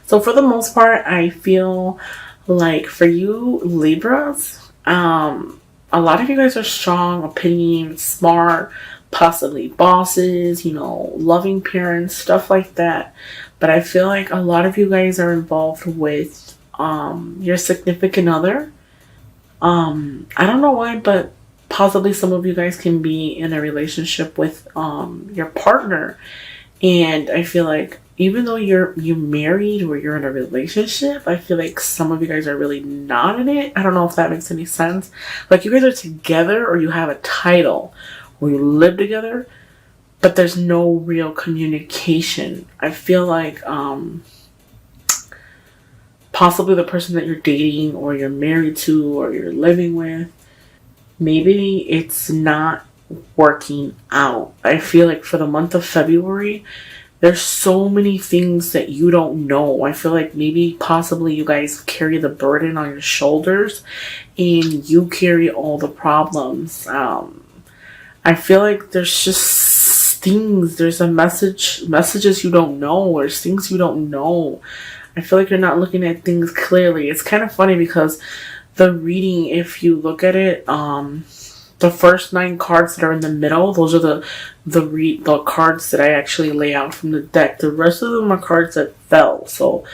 So for the most part, I feel like for you Libras, a lot of you guys are strong, opinion, smart, possibly bosses, loving parents, stuff like that. But I feel like a lot of you guys are involved with your significant other. I don't know why, but possibly some of you guys can be in a relationship with your partner. And I feel like even though you married or you're in a relationship, I feel like some of you guys are really not in it. I don't know if that makes any sense. Like you guys are together or you have a title or you live together, but there's no real communication. I feel like possibly the person that you're dating or you're married to or you're living with, maybe it's not working out. I feel like for the month of February, there's so many things that you don't know. I feel like maybe possibly you guys carry the burden on your shoulders and you carry all the problems. I feel like there's just things, there's messages you don't know, or things you don't know. I feel like you're not looking at things clearly. It's kind of funny because the reading, if you look at it, the first 9 cards that are in the middle, those are the cards that I actually lay out from the deck. The rest of them are cards that fell. So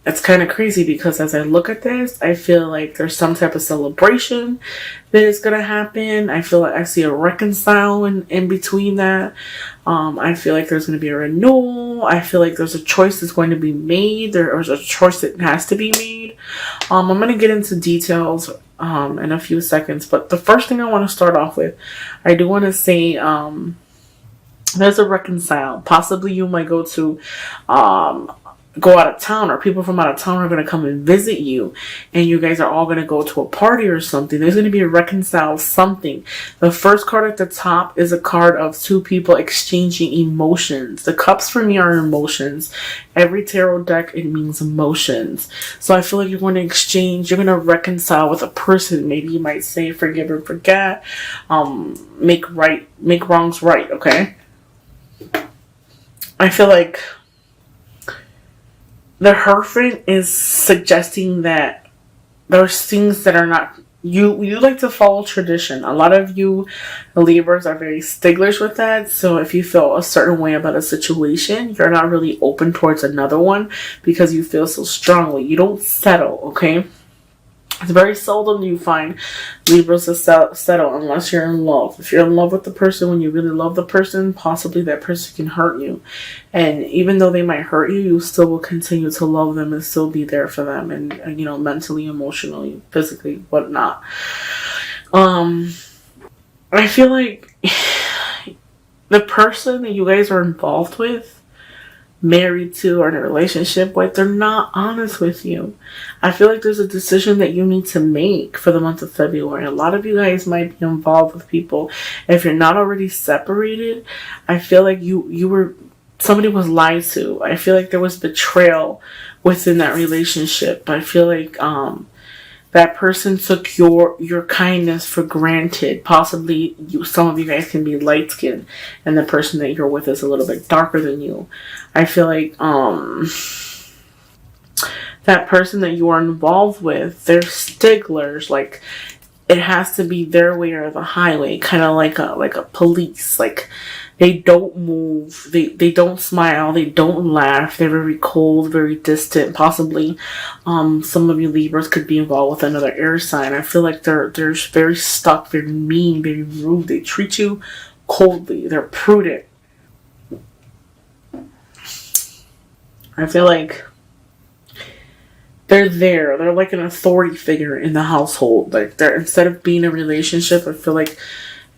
it's kind of crazy because as I look at this, I feel like there's some type of celebration that is going to happen. I feel like I see a reconcile in between that. I feel like there's going to be a renewal. I feel like there's a choice that's going to be made. There's a choice that has to be made. I'm going to get into details in a few seconds. But the first thing I want to start off with, I do want to say there's a reconcile. Possibly you might go out of town, or people from out of town are going to come and visit you, and you guys are all going to go to a party or something. There's going to be a reconcile something. The first card at the top is a card of 2 people exchanging emotions. The cups for me are emotions. Every tarot deck, it means emotions. So I feel like you're going to exchange, you're going to reconcile with a person. Maybe you might say forgive and forget, make wrongs right. Okay, I feel like the Hierophant is suggesting that there's things that are not, you like to follow tradition. A lot of you Libras are very sticklers with that. So if you feel a certain way about a situation, you're not really open towards another one because you feel so strongly. You don't settle, okay? It's very seldom you find Libras to settle unless you're in love. If you're in love with the person, when you really love the person, possibly that person can hurt you. And even though they might hurt you, you still will continue to love them and still be there for them. And mentally, emotionally, physically, whatnot. I feel like the person that you guys are involved with, married to, or in a relationship with, they're not honest with you. I feel like there's a decision that you need to make for the month of February. A lot of you guys might be involved with people. If you're not already separated, I feel like somebody was lied to. I feel like there was betrayal within that relationship. I feel like that person took your kindness for granted. Possibly some of you guys can be light skinned and the person that you're with is a little bit darker than you. I feel like that person that you are involved with, they're sticklers. Like it has to be their way or the highway, kind of like a police. Like they don't move, they don't smile, they don't laugh, they're very cold, very distant. Possibly some of you Libras could be involved with another air sign. I feel like they're very stuck, very mean, very rude. They treat you coldly, they're prudent. I feel like they're like an authority figure in the household. Like they're, instead of being a relationship, I feel like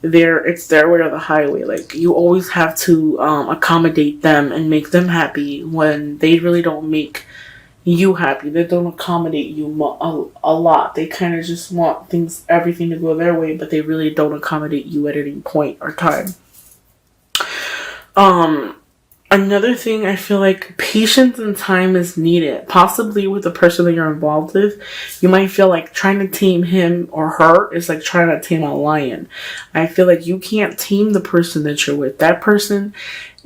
it's their way or the highway. Like you always have to accommodate them and make them happy when they really don't make you happy. They don't accommodate you a lot. They kind of just want everything to go their way, but they really don't accommodate you at any point or time. Another thing, I feel like patience and time is needed. Possibly with the person that you're involved with, you might feel like trying to tame him or her is like trying to tame a lion. I feel like you can't tame the person that you're with. That person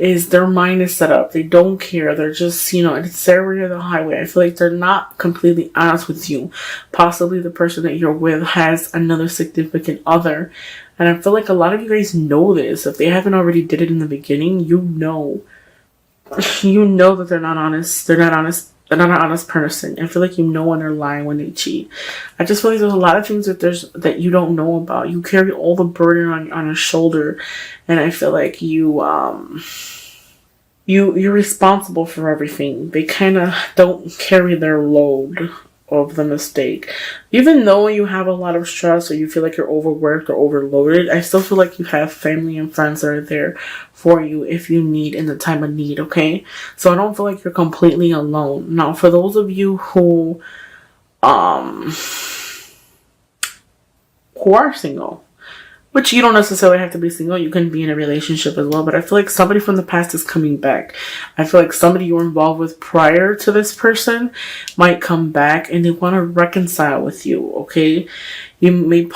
is their mind is set up. They don't care. They're just, it's their way or the highway. I feel like they're not completely honest with you. Possibly the person that you're with has another significant other. And I feel like a lot of you guys know this. If they haven't already did it in the beginning, you know that they're not honest. They're not honest. They're not an honest person. I feel like you know when they're lying, when they cheat. I just feel like there's a lot of things that you don't know about. You carry all the burden on your shoulder, and I feel like you're responsible for everything. They kind of don't carry their load of the mistake. Even though you have a lot of stress or you feel like you're overworked or overloaded, I still feel like you have family and friends that are there for you if you need in the time of need, okay? So I don't feel like you're completely alone. Now, for those of you who are single, which you don't necessarily have to be single, you can be in a relationship as well, but I feel like somebody from the past is coming back. I feel like somebody you were involved with prior to this person might come back and they want to reconcile with you, okay? You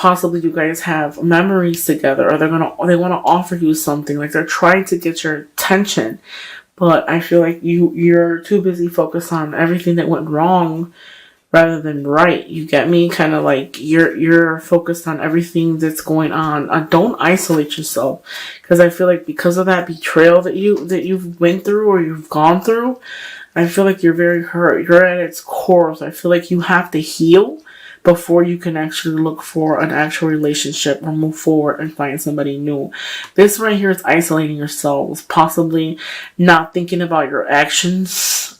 guys have memories together, or they want to offer you something, like they're trying to get your attention, but I feel like you're too busy focused on everything that went wrong rather than right. You get me? Kind of like you're focused on everything that's going on. Don't isolate yourself, because I feel like because of that betrayal that you've went through or you've gone through, I feel like you're very hurt. You're at its core. So I feel like you have to heal before you can actually look for an actual relationship or move forward and find somebody new. This right here is isolating yourselves, possibly not thinking about your actions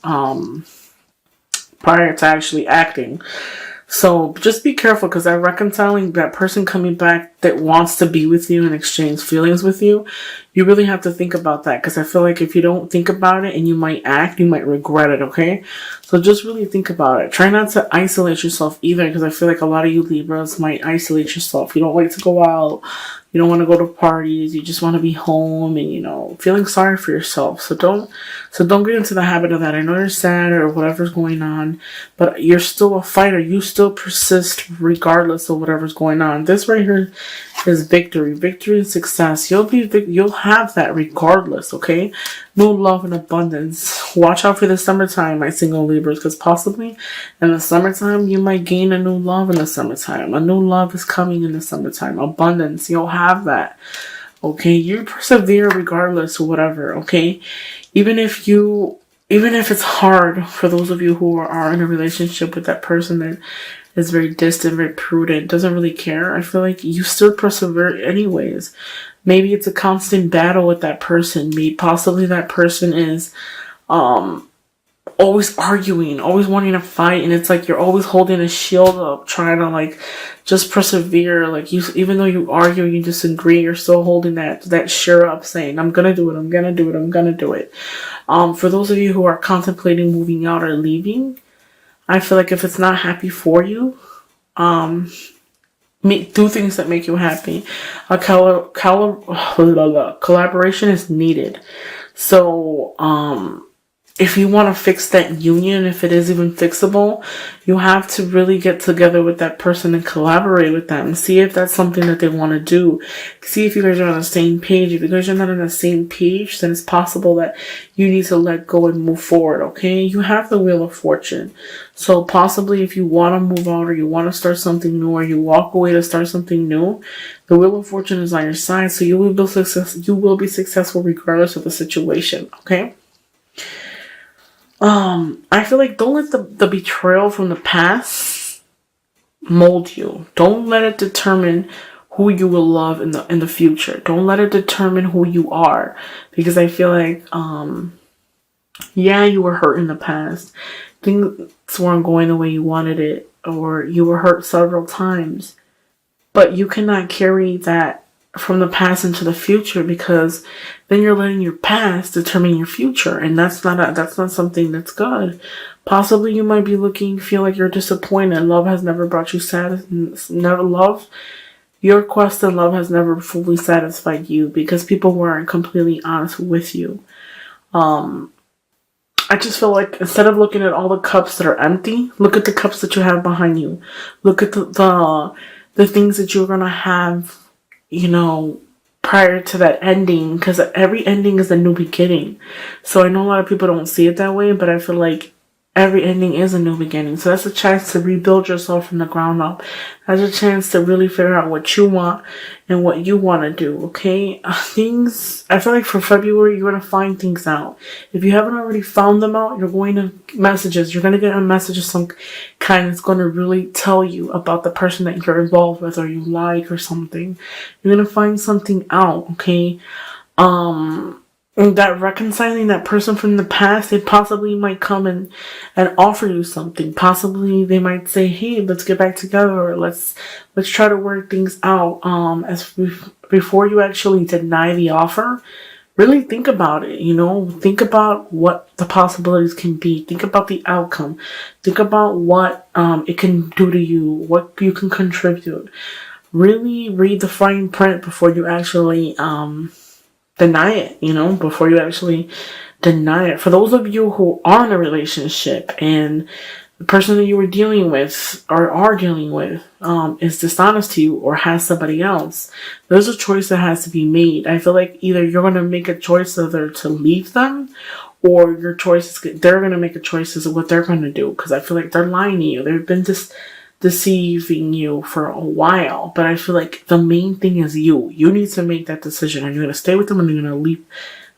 prior to actually acting. So just be careful, because that reconciling, that person coming back that wants to be with you and exchange feelings with you, you really have to think about that, because I feel like if you don't think about it and you might act, you might regret it, okay? So just really think about it. Try not to isolate yourself either, because I feel like a lot of you Libras might isolate yourself. You don't like to go out. You don't want to go to parties. You just want to be home and, feeling sorry for yourself. So don't get into the habit of that. I know you're sad or whatever's going on, but you're still a fighter. You still persist regardless of whatever's going on. This right here is victory. Victory and success. You'll have that regardless, okay? New love and abundance. Watch out for the summertime, my single Libras, because possibly in the summertime, you might gain a new love in the summertime. A new love is coming in the summertime. Abundance. You'll have that. Okay? You persevere regardless of whatever, okay? Even if it's hard for those of you who are in a relationship with that person that is very distant, very prudent, doesn't really care, I feel like you still persevere anyways. Maybe it's a constant battle with that person. Maybe possibly that person is always arguing, always wanting to fight, and it's like you're always holding a shield up, trying to like just persevere. Like even though you argue, you disagree, you're still holding that shield up, saying, I'm gonna do it, I'm gonna do it, I'm gonna do it. For those of you who are contemplating moving out or leaving, I feel like if it's not happy for you, do things that make you happy. A collaboration is needed. So, if you want to fix that union, if it is even fixable, you have to really get together with that person and collaborate with them. See if that's something that they want to do. See if you guys are on the same page. If you guys are not on the same page, then it's possible that you need to let go and move forward, okay? You have the Wheel of Fortune. So possibly if you want to move out or you want to start something new or you walk away to start something new, the Wheel of Fortune is on your side. So you will be successful regardless of the situation, okay? I feel like don't let the betrayal from the past mold you. Don't let it determine who you will love in the future. Don't let it determine who you are, because I feel like you were hurt in the past. Things weren't going the way you wanted it, or you were hurt several times. But you cannot carry that from the past into the future, because then you're letting your past determine your future, and that's not something that's good. Possibly you might be feel like you're disappointed. Love has never brought you your quest in love has never fully satisfied you because people weren't completely honest with you. I just feel like instead of looking at all the cups that are empty, look at the cups that you have behind you. Look at the things that you're gonna have, prior to that ending, because every ending is a new beginning. So I know a lot of people don't see it that way, but I feel like every ending is a new beginning. So that's a chance to rebuild yourself from the ground up. That's a chance to really figure out what you want and what you want to do, okay? I feel like for February, you're going to find things out. If you haven't already found them out, you're going to you're going to get a message of some kind that's going to really tell you about the person that you're involved with or you like or something. You're going to find something out, okay? And that reconciling that person from the past, they possibly might come and offer you something. Possibly they might say, "Hey, let's get back together, or let's try to work things out." Before you actually deny the offer, really think about it. Think about what the possibilities can be. Think about the outcome. Think about what it can do to you, what you can contribute. Really read the fine print before you actually deny it, before you actually deny it. For those of you who are in a relationship and the person that you were dealing with or are dealing with is dishonest to you or has somebody else, there's a choice that has to be made. I feel like either you're going to make a choice either to leave them, or they're going to make a choice as to what they're going to do, because I feel like they're lying to you. They've been deceiving you for a while, but I feel like the main thing is you need to make that decision. Are you going to stay with them, or are you going to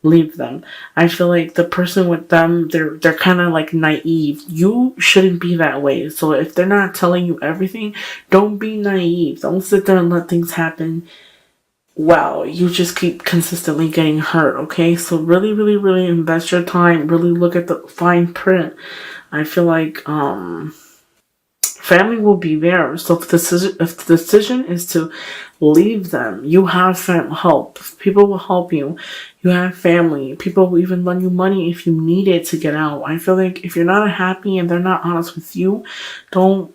leave them? I feel like the person with them, they're kind of like naive. You shouldn't be that way. So if they're not telling you everything, don't be naive. Don't sit there and let things happen. Wow, you just keep consistently getting hurt, okay? So really, really, really invest your time. Really look at the fine print. I feel like family will be there. So if the decision is to leave them, you have help. People will help you. You have family. People will even lend you money if you need it to get out. I feel like if you're not happy and they're not honest with you, don't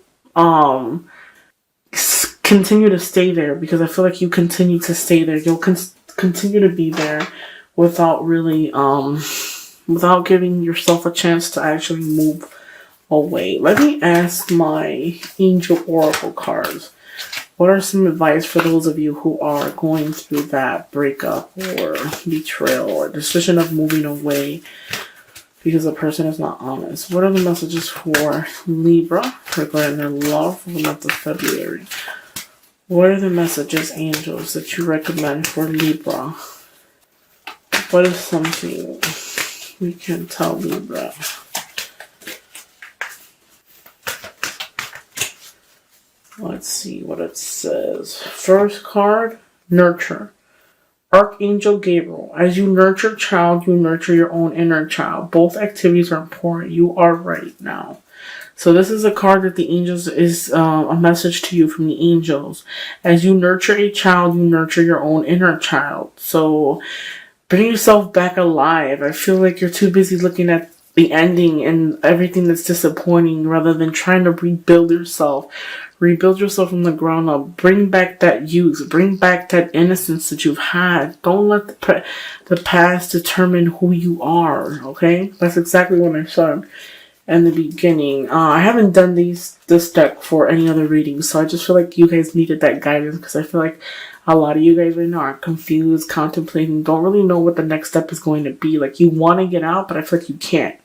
continue to stay there, because I feel like you continue to stay there, you'll continue to be there without really without giving yourself a chance to actually move away. Let me ask my angel oracle cards. What are some advice for those of you who are going through that breakup or betrayal or decision of moving away because the person is not honest? What are the messages for Libra regarding their love for the month of February? What are the messages, angels, that you recommend for Libra? What is something we can tell Libra? Let's see what it says. First card, nurture. Archangel Gabriel. As you nurture child, you nurture your own inner child. Both activities are important. You are right now. So this is a card that the angels is a message to you from the angels. As you nurture a child, you nurture your own inner child. So bring yourself back alive. I feel like you're too busy looking at the ending and everything that's disappointing rather than trying to rebuild yourself. Rebuild yourself from the ground up. Bring back that youth. Bring back that innocence that you've had. Don't let the past determine who you are, okay? That's exactly what I said in the beginning. I haven't done this deck for any other readings, so I just feel like you guys needed that guidance, because I feel like a lot of you guys right now are confused, contemplating, don't really know what the next step is going to be. Like, you want to get out, but I feel like you can't.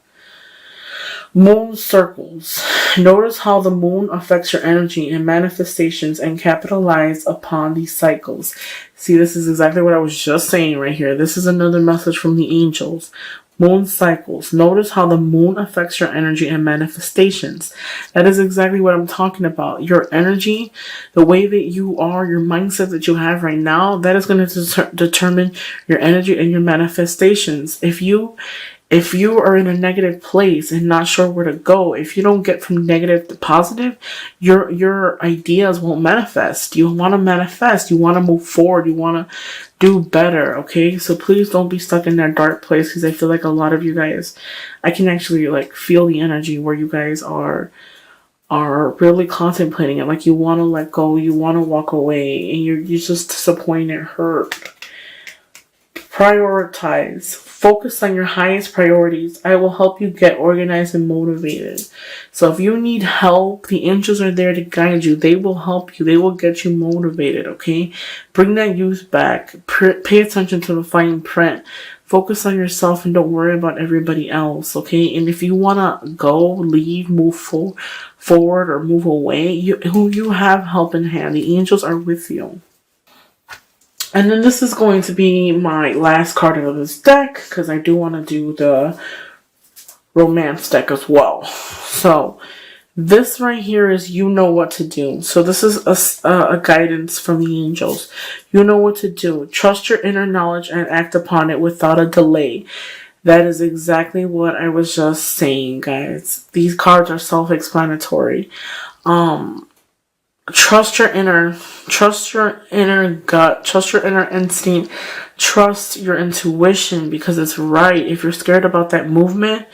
Moon circles. Notice how the moon affects your energy and manifestations, and capitalize upon these cycles. See, this is exactly what I was just saying right here. This is another message from the angels. Moon cycles. Notice how the moon affects your energy and manifestations. That is exactly what I'm talking about. Your energy, the way that you are, your mindset that you have right now, that is going to determine your energy and your manifestations. If you are in a negative place and not sure where to go, if you don't get from negative to positive, your ideas won't manifest. You want to manifest. You want to move forward. You want to do better, okay? So please don't be stuck in that dark place, because I feel like a lot of you guys, I can actually like feel the energy where you guys are really contemplating it. Like, you want to let go, you want to walk away, and you're just disappointed, hurt. Prioritize. Focus on your highest priorities. I will help you get organized and motivated. So if you need help, the angels are there to guide you. They will help you. They will get you motivated, okay? Bring that youth back. Pay attention to the fine print. Focus on yourself and don't worry about everybody else, okay? And if you want to go, leave, move forward or move away, you have help in hand. The angels are with you. And then this is going to be my last card of this deck, because I do want to do the romance deck as well. So this right here is you know what to do. So this is a guidance from the angels. You know what to do. Trust your inner knowledge and act upon it without a delay. That is exactly what I was just saying, guys. These cards are self-explanatory. Trust your inner gut, trust your inner instinct, trust your intuition because it's right. If you're scared about that movement,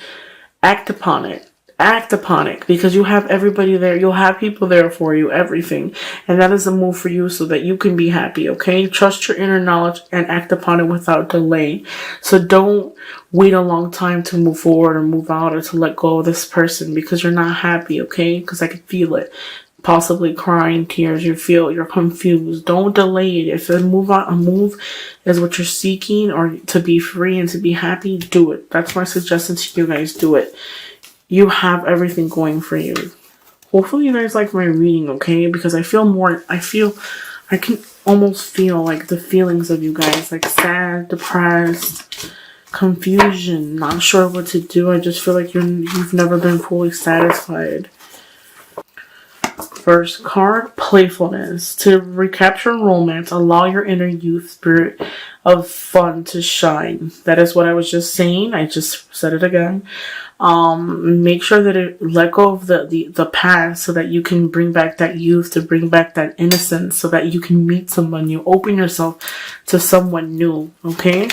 act upon it. Act upon it because you have everybody there. You'll have people there for you, everything. And that is a move for you so that you can be happy, okay? Trust your inner knowledge and act upon it without delay. So don't wait a long time to move forward or move out or to let go of this person because you're not happy, okay? Because I can feel it. Possibly crying tears, you're confused. Don't delay it. If a move is what you're seeking or to be free and to be happy, do it. That's my suggestion to you guys. Do it. You have everything going for you. Hopefully you guys like my reading, okay? Because I can almost feel like the feelings of you guys, like sad, depressed, confusion, not sure what to do. I just feel like you've never been fully satisfied. First card, playfulness. To recapture romance, allow your inner youth spirit of fun to shine. That is what I was just saying. I just said it again. Make sure that let go of the past so that you can bring back that youth, to bring back that innocence so that you can meet someone new. Open yourself to someone new, okay?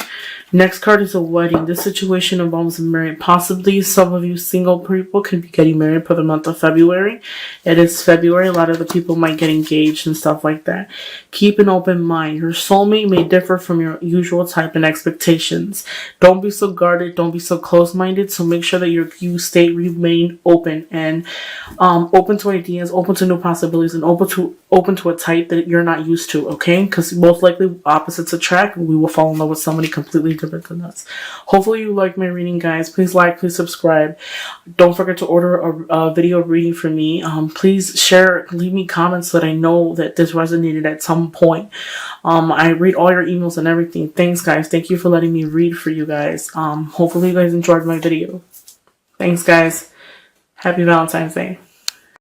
Next card is a wedding. This situation involves marriage. Possibly some of you single people could be getting married for the month of February. It is February. A lot of the people might get engaged and stuff like that. Keep an open mind. Your soulmate may differ from your usual type and expectations. Don't be so guarded. Don't be so close-minded. So make sure that you remain open and open to ideas, open to new possibilities, and open to a type that you're not used to, okay? Because most likely opposites attract. We will fall in love with somebody completely different than us. Hopefully you like my reading, guys. Please like, please subscribe. Don't forget to order a video reading from me. Please share, leave me comments so that I know that this resonated at some point. I read all your emails and everything. Thanks, guys. Thank you for letting me read for you guys. Hopefully you guys enjoyed my video. Thanks, guys. Happy Valentine's Day.